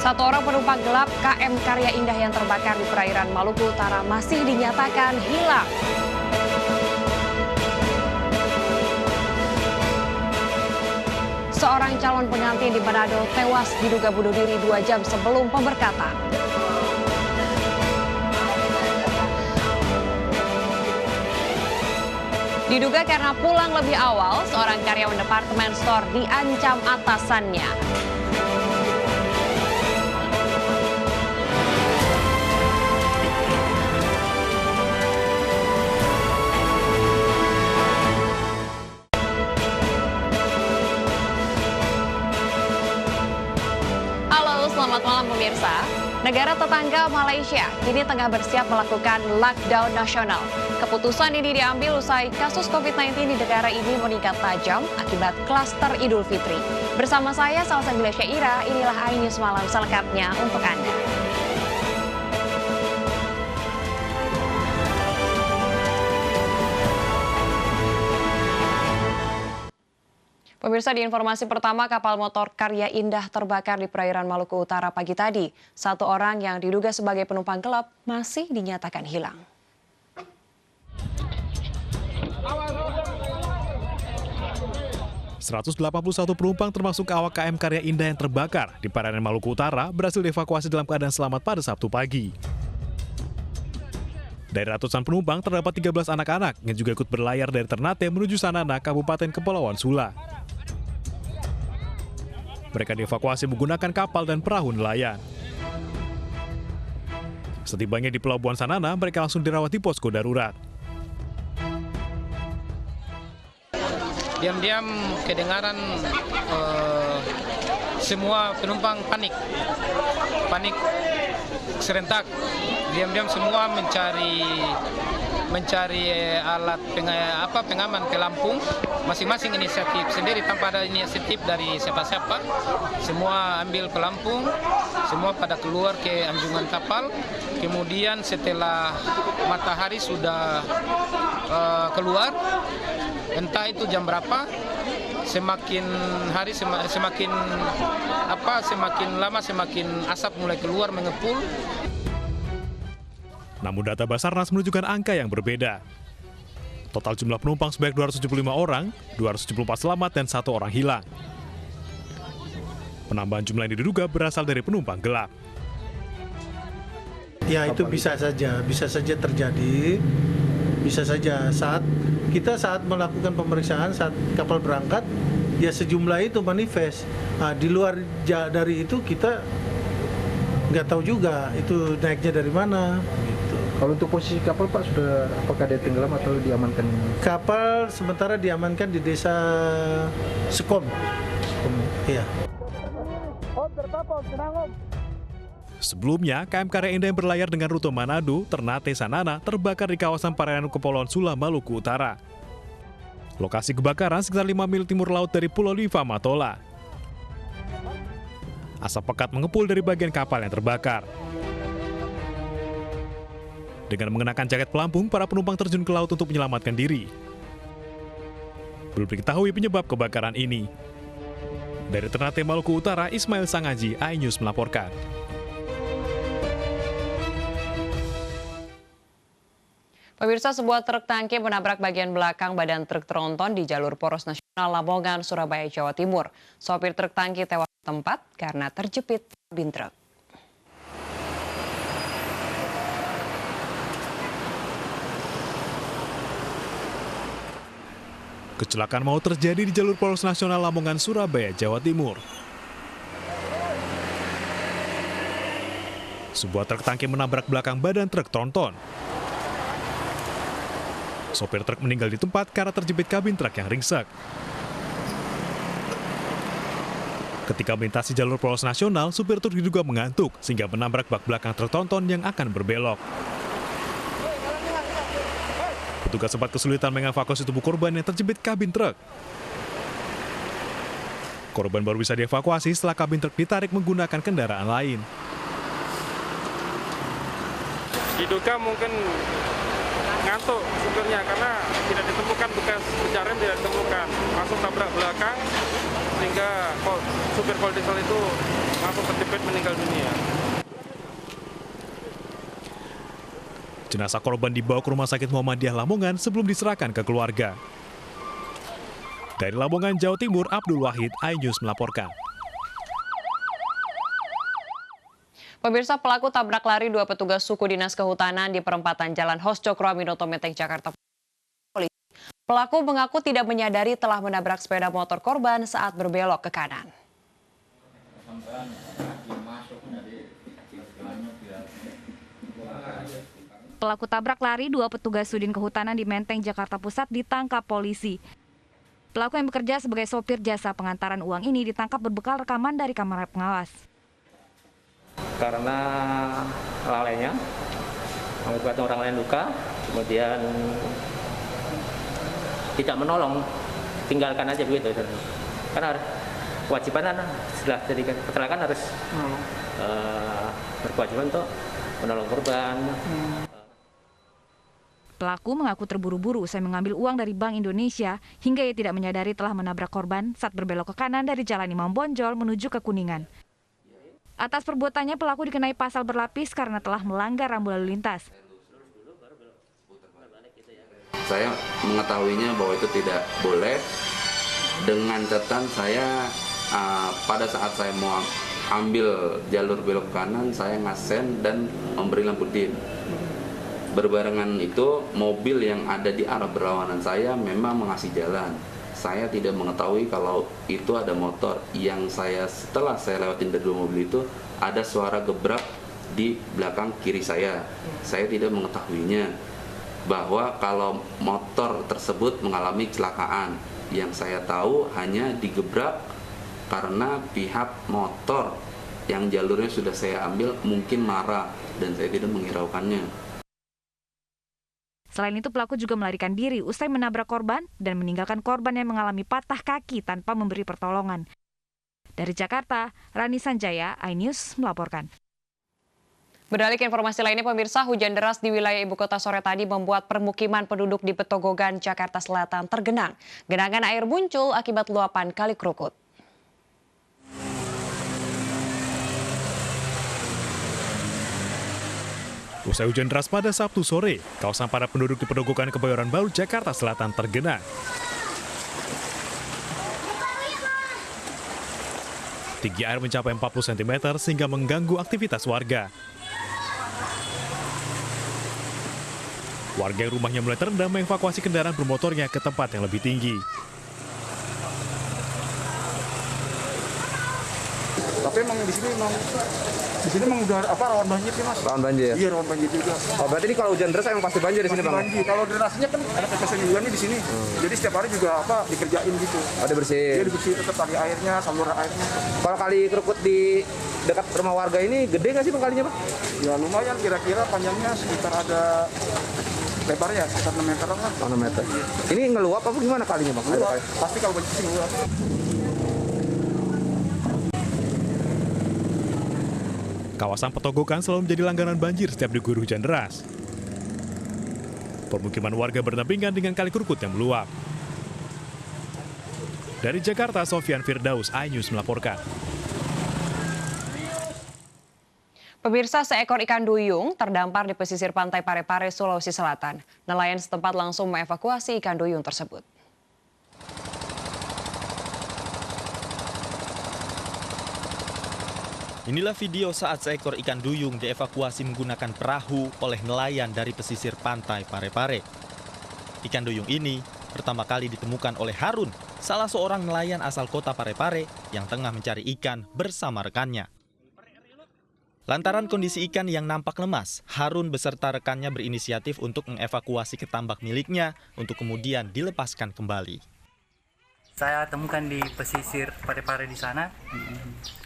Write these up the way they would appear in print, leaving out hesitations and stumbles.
Satu orang penumpang gelap KM Karya Indah yang terbakar di perairan Maluku Utara masih dinyatakan hilang. Seorang calon pengantin di Manado tewas diduga bunuh diri 2 jam sebelum pemberkatan. Diduga karena pulang lebih awal, seorang karyawan departemen store diancam atasannya. Selamat malam pemirsa. Negara tetangga Malaysia kini tengah bersiap melakukan lockdown nasional. Keputusan ini diambil usai kasus COVID-19 di negara ini meningkat tajam akibat klaster Idul Fitri. Bersama saya Salsabila Syaira, inilah iNews Malam selengkapnya untuk Anda. Pemirsa, di informasi pertama, kapal motor Karya Indah terbakar di perairan Maluku Utara pagi tadi. Satu orang yang diduga sebagai penumpang gelap masih dinyatakan hilang. ...181 penumpang termasuk awak KM Karya Indah yang terbakar di perairan Maluku Utara berhasil dievakuasi dalam keadaan selamat pada Sabtu pagi. Dari ratusan penumpang terdapat 13 anak-anak yang juga ikut berlayar dari Ternate menuju Sanana, Kabupaten Kepulauan Sula. Mereka dievakuasi menggunakan kapal dan perahu nelayan. Setibanya di Pelabuhan Sanana, mereka langsung dirawat di posko darurat. Diam-diam kedengaran semua penumpang panik serentak. Diam-diam semua mencari alat pengaman pelampung, masing-masing inisiatif sendiri tanpa ada inisiatif dari siapa-siapa. Semua ambil pelampung, semua pada keluar ke anjungan kapal. Kemudian setelah matahari sudah keluar, entah itu jam berapa, semakin hari semakin lama semakin asap mulai keluar mengepul. Namun data Basarnas menunjukkan angka yang berbeda. Total jumlah penumpang sebanyak 275 orang, 274 selamat dan 1 orang hilang. Penambahan jumlah ini diduga berasal dari penumpang gelap. Ya, itu bisa saja terjadi. Bisa saja saat melakukan pemeriksaan saat kapal berangkat, ya sejumlah itu manifest. Nah, di luar dari itu kita nggak tahu juga itu naiknya dari mana. Kalau untuk posisi kapal, Pak, apakah dia tenggelam atau diamankan? Kapal sementara diamankan di desa Sekom. Iya. Sebelumnya, KM Karya Indah yang berlayar dengan rute Manado, Ternate, Sanana terbakar di kawasan perairan Kepulauan Sula, Maluku Utara. Lokasi kebakaran sekitar 5 mil timur laut dari Pulau Liva, Matola. Asap pekat mengepul dari bagian kapal yang terbakar. Dengan mengenakan jaket pelampung, para penumpang terjun ke laut untuk menyelamatkan diri. Belum diketahui penyebab kebakaran ini. Dari Ternate, Maluku Utara, Ismail Sangaji, iNews melaporkan. Pemirsa, sebuah truk tangki menabrak bagian belakang badan truk tronton di jalur poros nasional Lamongan, Surabaya, Jawa Timur. Sopir truk tangki tewas di tempat karena terjepit kabin truk. Kecelakaan maut terjadi di jalur poros nasional Lamongan, Surabaya, Jawa Timur. Sebuah truk tangki menabrak belakang badan truk tronton. Sopir truk meninggal di tempat karena terjepit kabin truk yang ringsek. Ketika melintasi jalur poros nasional, supir truk diduga mengantuk sehingga menabrak bak belakang truk tronton yang akan berbelok. Petugas sempat kesulitan mengevakuasi tubuh korban yang terjepit kabin truk. Korban baru bisa dievakuasi setelah kabin truk ditarik menggunakan kendaraan lain. Diduga mungkin ngantuk supirnya karena tidak ditemukan bekas pencarian, tidak ditemukan, langsung tabrak belakang sehingga supir Koldisel itu terjepit meninggal dunia. Jenazah korban dibawa ke Rumah Sakit Muhammadiyah Lamongan sebelum diserahkan ke keluarga. Dari Lamongan, Jawa Timur, Abdul Wahid, iNews melaporkan. Pemirsa, pelaku tabrak lari 2 petugas suku dinas kehutanan di perempatan Jalan Hos Cokroaminoto Menteng, Jakarta. Pelaku mengaku tidak menyadari telah menabrak sepeda motor korban saat berbelok ke kanan. Pelaku tabrak lari 2 petugas Sudin Kehutanan di Menteng, Jakarta Pusat ditangkap polisi. Pelaku yang bekerja sebagai sopir jasa pengantaran uang ini ditangkap berbekal rekaman dari kamera pengawas. Karena lalainya mengakibatkan orang lain luka, kemudian tidak menolong, tinggalkan aja begitu. Karena kewajiban setelah jadi kecelakaan harus berkewajiban untuk menolong korban. Pelaku mengaku terburu-buru usai mengambil uang dari Bank Indonesia hingga ia tidak menyadari telah menabrak korban saat berbelok ke kanan dari Jalan Imam Bonjol menuju ke Kuningan. Atas perbuatannya pelaku dikenai pasal berlapis karena telah melanggar rambu lalu lintas. Saya mengetahuinya bahwa itu tidak boleh. Dengan catatan saya pada saat saya mau ambil jalur belok kanan, saya ngasen dan memberi lampu dim. Berbarengan itu mobil yang ada di arah berlawanan saya memang mengasih jalan. Saya tidak mengetahui kalau itu ada motor. Yang setelah saya lewatin dari 2 mobil itu ada suara gebrak di belakang kiri saya. Saya tidak mengetahuinya bahwa kalau motor tersebut mengalami kecelakaan. Yang saya tahu hanya digebrak karena pihak motor yang jalurnya sudah saya ambil mungkin marah dan saya tidak menghiraukannya. Selain itu pelaku juga melarikan diri usai menabrak korban dan meninggalkan korban yang mengalami patah kaki tanpa memberi pertolongan. Dari Jakarta, Rani Sanjaya, iNews melaporkan. Beralih ke informasi lainnya, pemirsa, hujan deras di wilayah ibu kota sore tadi membuat permukiman penduduk di Petogogan, Jakarta Selatan tergenang. Genangan air muncul akibat luapan Kali Krukut. Usai hujan deras pada Sabtu sore, kawasan padat penduduk di Petogogan Kebayoran Baru, Jakarta Selatan tergenang. Tinggi air mencapai 40 cm sehingga mengganggu aktivitas warga. Warga yang rumahnya mulai terendam mengevakuasi kendaraan bermotornya ke tempat yang lebih tinggi. Tapi emang di sini emang udah rawan banjir sih, Mas. Rawan banjir. Iya, rawan banjir juga. Oh, berarti ini kalau hujan deras emang pasti banjir di sini, Bang. Banjir. Kalau drainasenya kan ada tetesan juga nih di sini. Jadi setiap hari juga dikerjain gitu. Oh, dibersihin. Iya, dibersihin tetap tali airnya, saluran airnya. Kalau Kali Krukut di dekat rumah warga ini gede nggak sih Bang kalinya, Bang? Ya lumayan, kira-kira panjangnya sekitar ada lebarnya sekitar 6 meteran lah. 6 meter. Ini ngeluap apa gimana kalinya, Bang? Ngeluap. Pasti kalau banjir sih ngeluap. Kawasan Petogogan selalu menjadi langganan banjir setiap diguyur hujan deras. Permukiman warga berdampingan dengan Kali Krukut yang meluap. Dari Jakarta, Sofyan Firdaus, iNews melaporkan. Pemirsa, seekor ikan duyung terdampar di pesisir pantai Parepare, Sulawesi Selatan. Nelayan setempat langsung mengevakuasi ikan duyung tersebut. Inilah video saat seekor ikan duyung dievakuasi menggunakan perahu oleh nelayan dari pesisir pantai Parepare. Ikan duyung ini pertama kali ditemukan oleh Harun, salah seorang nelayan asal kota Parepare yang tengah mencari ikan bersama rekannya. Lantaran kondisi ikan yang nampak lemas, Harun beserta rekannya berinisiatif untuk mengevakuasi ke tambak miliknya untuk kemudian dilepaskan kembali. Saya temukan di pesisir Parepare di sana.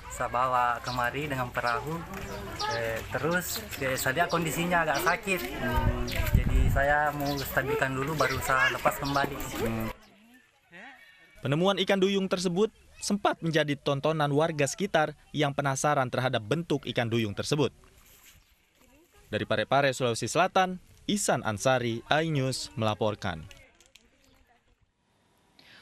Saya bawa kemari dengan perahu, terus saya lihat kondisinya agak sakit, jadi saya mau stabilkan dulu baru saya lepas kembali. Penemuan ikan duyung tersebut sempat menjadi tontonan warga sekitar yang penasaran terhadap bentuk ikan duyung tersebut. Dari Parepare, Sulawesi Selatan, Ihsan Ansari, iNews melaporkan.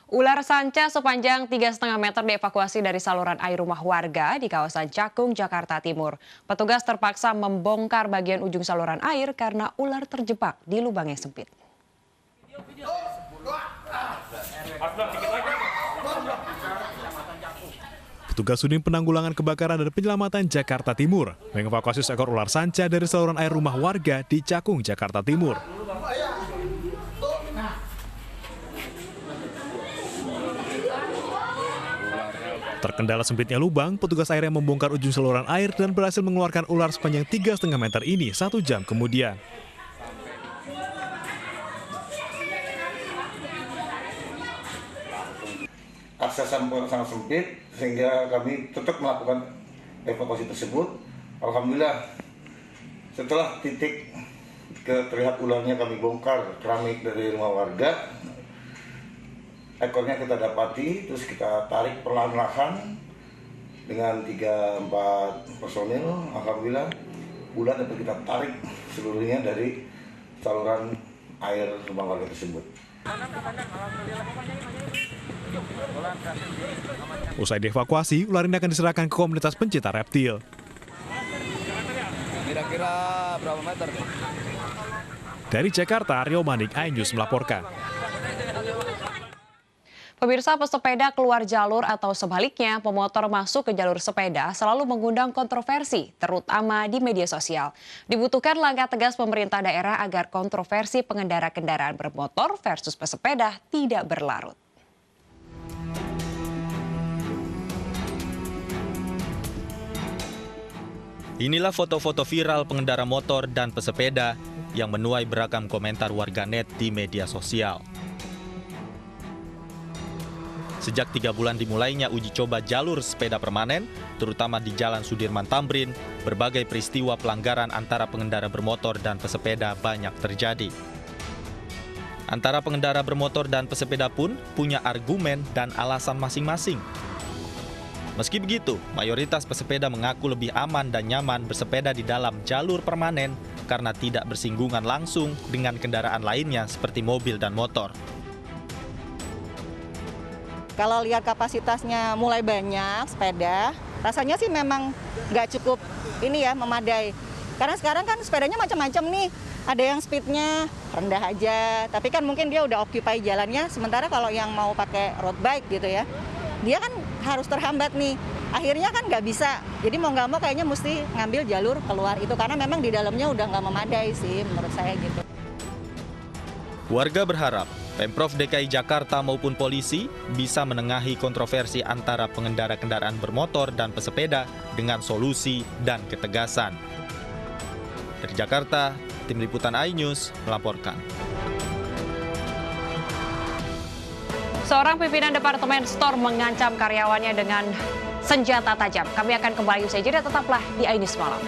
Ular sanca sepanjang 3,5 meter dievakuasi dari saluran air rumah warga di kawasan Cakung, Jakarta Timur. Petugas terpaksa membongkar bagian ujung saluran air karena ular terjebak di lubang yang sempit. Petugas Unit Penanggulangan Kebakaran dan Penyelamatan Jakarta Timur mengevakuasi seekor ular sanca dari saluran air rumah warga di Cakung, Jakarta Timur. Terkendala sempitnya lubang, petugas airnya membongkar ujung saluran air dan berhasil mengeluarkan ular sepanjang 3,5 meter ini 1 jam kemudian. Akses sangat sempit sehingga kami tetap melakukan evakuasi tersebut. Alhamdulillah setelah titik terlihat ularnya kami bongkar keramik dari rumah warga. Ekornya kita dapati, terus kita tarik perlahan-lahan dengan 3-4 personil. Alhamdulillah ular dapat kita tarik seluruhnya dari saluran air rumah warga tersebut. Usai dievakuasi, ular ini akan diserahkan ke komunitas pencinta reptil. Kira-kira berapa meter? Dari Jakarta, Rio Manik, iNews melaporkan. Pemirsa, pesepeda keluar jalur atau sebaliknya pemotor masuk ke jalur sepeda selalu mengundang kontroversi, terutama di media sosial. Dibutuhkan langkah tegas pemerintah daerah agar kontroversi pengendara kendaraan bermotor versus pesepeda tidak berlarut. Inilah foto-foto viral pengendara motor dan pesepeda yang menuai beragam komentar warganet di media sosial. Sejak 3 bulan dimulainya uji coba jalur sepeda permanen, terutama di Jalan Sudirman Tamrin, berbagai peristiwa pelanggaran antara pengendara bermotor dan pesepeda banyak terjadi. Antara pengendara bermotor dan pesepeda pun punya argumen dan alasan masing-masing. Meski begitu, mayoritas pesepeda mengaku lebih aman dan nyaman bersepeda di dalam jalur permanen karena tidak bersinggungan langsung dengan kendaraan lainnya seperti mobil dan motor. Kalau lihat kapasitasnya mulai banyak sepeda, rasanya sih memang nggak cukup ini ya, memadai. Karena sekarang kan sepedanya macam-macam nih. Ada yang speednya rendah aja, tapi kan mungkin dia udah occupy jalannya. Sementara kalau yang mau pakai road bike gitu ya, dia kan harus terhambat nih. Akhirnya kan nggak bisa. Jadi mau nggak mau kayaknya mesti ngambil jalur keluar itu. Karena memang di dalamnya udah nggak memadai sih menurut saya gitu. Warga berharap Pemprov DKI Jakarta maupun polisi bisa menengahi kontroversi antara pengendara kendaraan bermotor dan pesepeda dengan solusi dan ketegasan. Dari Jakarta, Tim Liputan iNews melaporkan. Seorang pimpinan departemen store mengancam karyawannya dengan senjata tajam. Kami akan kembali usai jeda, tetaplah di iNews Malam.